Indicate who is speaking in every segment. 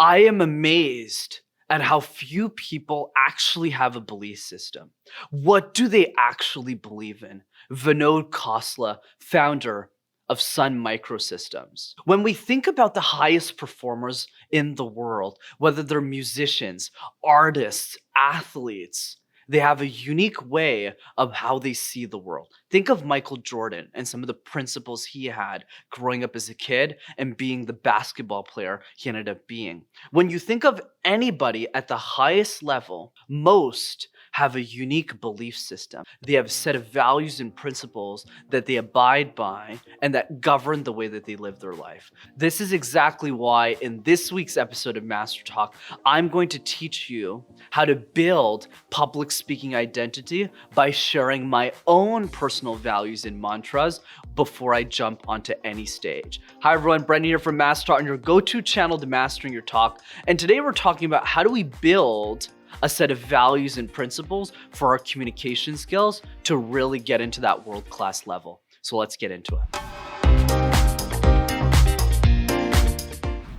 Speaker 1: I am amazed at how few people actually have a belief system. What do they actually believe in? Vinod Khosla, founder of Sun Microsystems. When we think about the highest performers in the world, whether they're musicians, artists, athletes, they have a unique way of how they see the world. Think of Michael Jordan and some of the principles he had growing up as a kid and being the basketball player he ended up being. When you think of anybody at the highest level, most have a unique belief system. They have a set of values and principles that they abide by and that govern the way that they live their life. This is exactly why in this week's episode of Master Talk, I'm going to teach you how to build public speaking identity by sharing my own personal values and mantras before I jump onto any stage. Hi everyone, Brendan here from MasterTalk, on your go-to channel to mastering your talk. And today we're talking about how do we build a set of values and principles for our communication skills to really get into that world-class level. So let's get into it.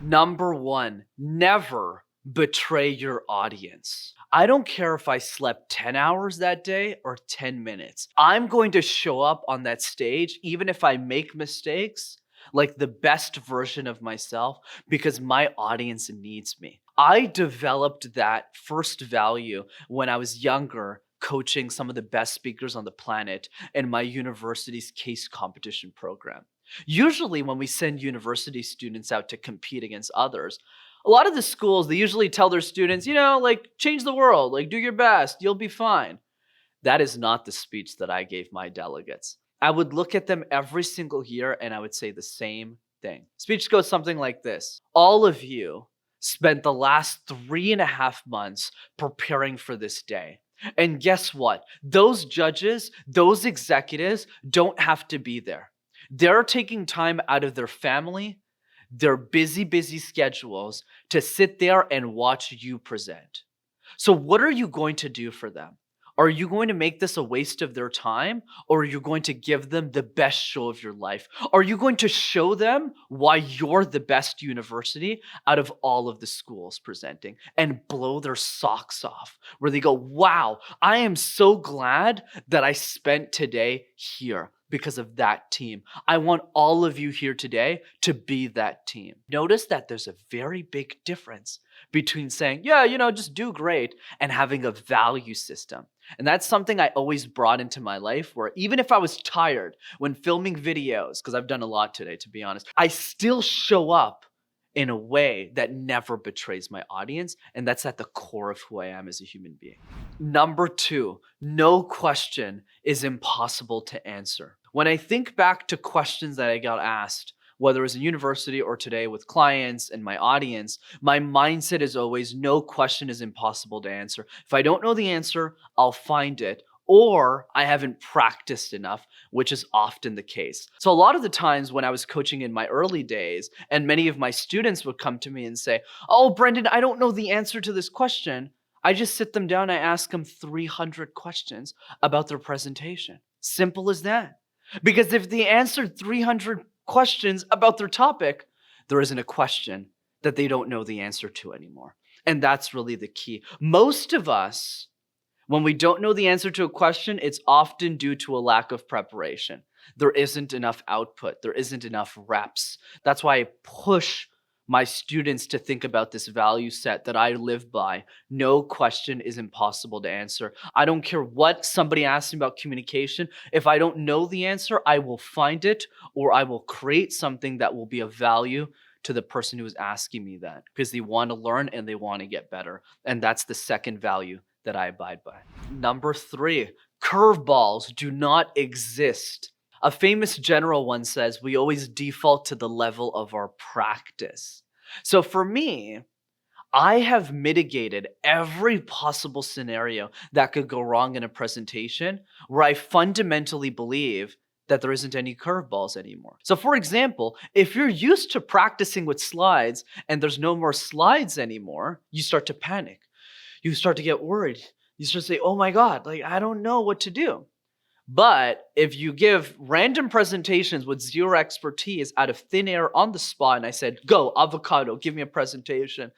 Speaker 1: Number one, never betray your audience. I don't care if I slept 10 hours that day or 10 minutes. I'm going to show up on that stage, even if I make mistakes, like the best version of myself, because my audience needs me. I developed that first value when I was younger, coaching some of the best speakers on the planet in my university's case competition program. Usually when we send university students out to compete against others, a lot of the schools, they usually tell their students, change the world, do your best, you'll be fine. That is not the speech that I gave my delegates. I would look at them every single year and I would say the same thing. Speech goes something like this. All of you spent the last 3.5 months preparing for this day. And guess what? Those judges, those executives don't have to be there. They're taking time out of their family, their busy schedules to sit there and watch you present. So what are you going to do for them? Are you going to make this a waste of their time, or are you going to give them the best show of your life? Are you going to show them why you're the best university out of all of the schools presenting and blow their socks off, where they go, wow, I am so glad that I spent today here because of that team. I want all of you here today to be that team. Notice that there's a very big difference between saying, just do great, and having a value system. And that's something I always brought into my life, where even if I was tired when filming videos, because I've done a lot today, to be honest, I still show up in a way that never betrays my audience. And that's at the core of who I am as a human being. Number two, no question is impossible to answer. When I think back to questions that I got asked, whether it was in university or today with clients and my audience, my mindset is always no question is impossible to answer. If I don't know the answer, I'll find it, or I haven't practiced enough, which is often the case. So a lot of the times when I was coaching in my early days, and many of my students would come to me and say, oh, Brendan, I don't know the answer to this question. I just sit them down, I ask them 300 questions about their presentation. Simple as that. Because if they answered 300 questions about their topic, there isn't a question that they don't know the answer to anymore. And that's really the key. Most of us, when we don't know the answer to a question, it's often due to a lack of preparation. There isn't enough output. There isn't enough reps. That's why I push my students to think about this value set that I live by. No question is impossible to answer. I don't care what somebody asks me about communication. If I don't know the answer, I will find it, or I will create something that will be of value to the person who is asking me that, because they want to learn and they want to get better. And that's the second value that I abide by. Number three, curveballs do not exist. A famous general once says, we always default to the level of our practice. So for me, I have mitigated every possible scenario that could go wrong in a presentation where I fundamentally believe that there isn't any curveballs anymore. So for example, if you're used to practicing with slides and there's no more slides anymore, you start to panic. You start to get worried. You start to say, oh my God, I don't know what to do. But if you give random presentations with zero expertise out of thin air on the spot, and I said, go, avocado, give me a presentation.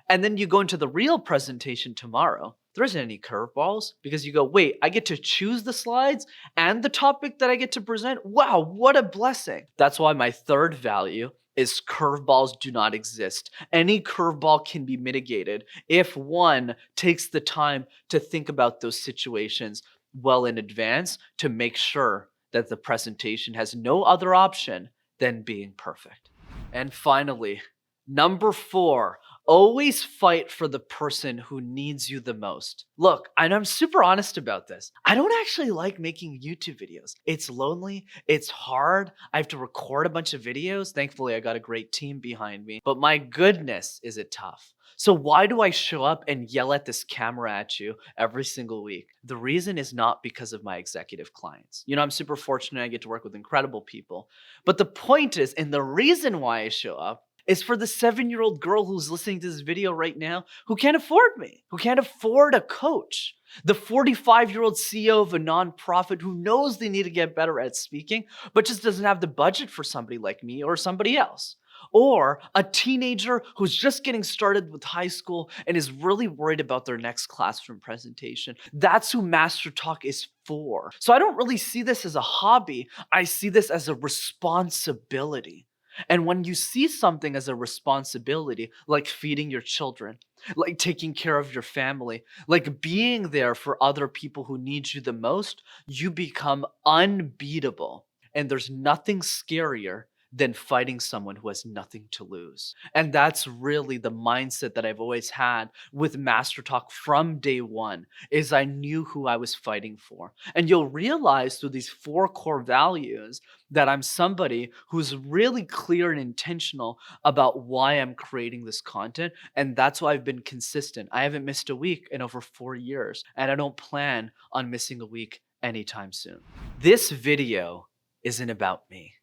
Speaker 1: And then you go into the real presentation tomorrow, there isn't any curveballs because you go, wait, I get to choose the slides and the topic that I get to present? Wow, what a blessing. That's why my third value is curveballs do not exist. Any curveball can be mitigated if one takes the time to think about those situations well in advance to make sure that the presentation has no other option than being perfect. And finally, number 4, always fight for the person who needs you the most. Look, and I'm super honest about this. I don't actually like making YouTube videos. It's lonely, it's hard. I have to record a bunch of videos. Thankfully, I got a great team behind me. But my goodness, is it tough. So why do I show up and yell at this camera at you every single week? The reason is not because of my executive clients. I'm super fortunate I get to work with incredible people. But the point is, and the reason why I show up is for the 7-year-old girl who's listening to this video right now who can't afford me, who can't afford a coach. The 45-year-old CEO of a nonprofit who knows they need to get better at speaking, but just doesn't have the budget for somebody like me or somebody else. Or a teenager who's just getting started with high school and is really worried about their next classroom presentation. That's who MasterTalk is for. So I don't really see this as a hobby. I see this as a responsibility. And when you see something as a responsibility, like feeding your children, like taking care of your family, like being there for other people who need you the most, you become unbeatable. And there's nothing scarier than fighting someone who has nothing to lose. And that's really the mindset that I've always had with MasterTalk from day one, is I knew who I was fighting for. And you'll realize through these 4 core values that I'm somebody who's really clear and intentional about why I'm creating this content. And that's why I've been consistent. I haven't missed a week in over 4 years, and I don't plan on missing a week anytime soon. This video isn't about me.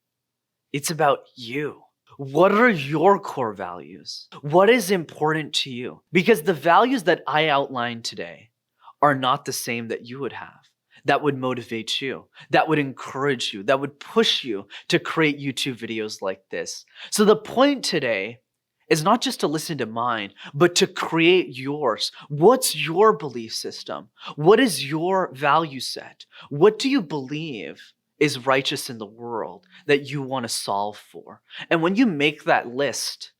Speaker 1: It's about you. What are your core values? What is important to you? Because the values that I outlined today are not the same that you would have. That would motivate you, that would encourage you, that would push you to create YouTube videos like this. So the point today is not just to listen to mine, but to create yours. What's your belief system? What is your value set? What do you believe is righteous in the world that you want to solve for? And when you make that list,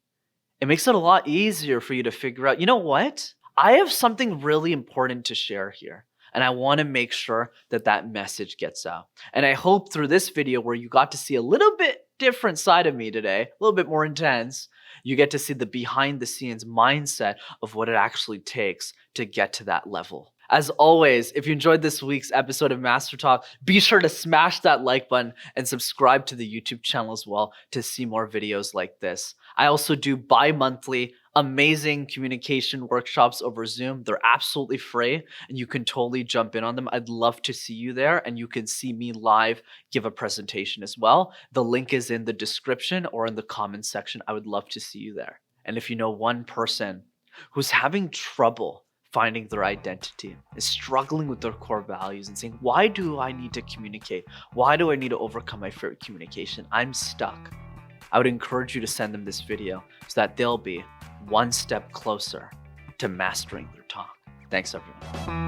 Speaker 1: it makes it a lot easier for you to figure out, you know what? I have something really important to share here. And I want to make sure that that message gets out. And I hope through this video where you got to see a little bit different side of me today, a little bit more intense, you get to see the behind the scenes mindset of what it actually takes to get to that level. As always, if you enjoyed this week's episode of MasterTalk, be sure to smash that like button and subscribe to the YouTube channel as well to see more videos like this. I also do bi-monthly amazing communication workshops over Zoom. They're absolutely free and you can totally jump in on them. I'd love to see you there, and you can see me live give a presentation as well. The link is in the description or in the comments section. I would love to see you there. And if you know one person who's having trouble finding their identity, is struggling with their core values and saying, why do I need to communicate? Why do I need to overcome my fear of communication? I'm stuck. I would encourage you to send them this video so that they'll be one step closer to mastering their talk. Thanks, everyone.